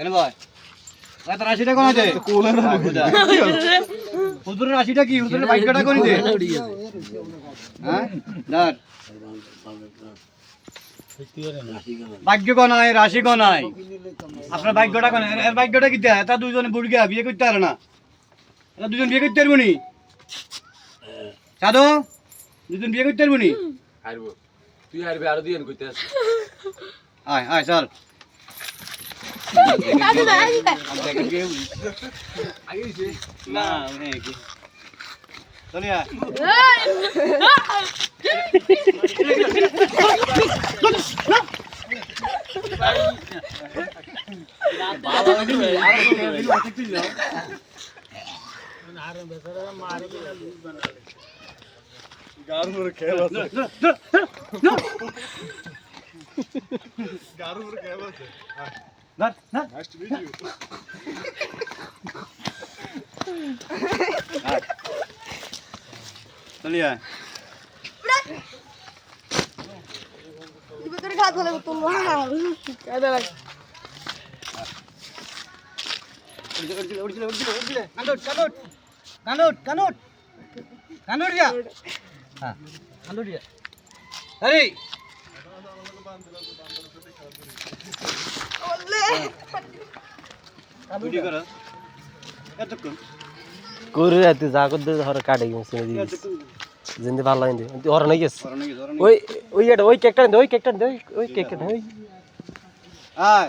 এনে ভাই রাত 80 টাকা কোন আছে হুজুরের 80 টাকা কি হুজুরের 22 টাকা করে দে হ্যাঁ ধর ভাগ্য গনায় রাশি গনায় আপনার ভাগ্যটা কোন এর ভাগ্যটা কি দেয় তা দুইজনে বুড়িয়া বিয়ে করতে পারে না এরা দুজন বিয়ে করতে পারবো নি সাধু দুজন বিয়ে করতে পারবো নি হারবো তুই হারবি আর দিন কইতে আছিস আয় আয় চল না কি চলিয়া গারুর খেল আছে গারুর খেল আছে না না নাইস টু মিট ইউ চলিয়া ভিতরে খাত হলে তো কাদা লাগ করে রাতে যা করতে হর কাটে গেছে জিন্দে ভালো লাগে ওর নাই গেছে ওই ওই এটা ওই কেকটা দে ওই কেকটা দে ওই কেকটা দে আয়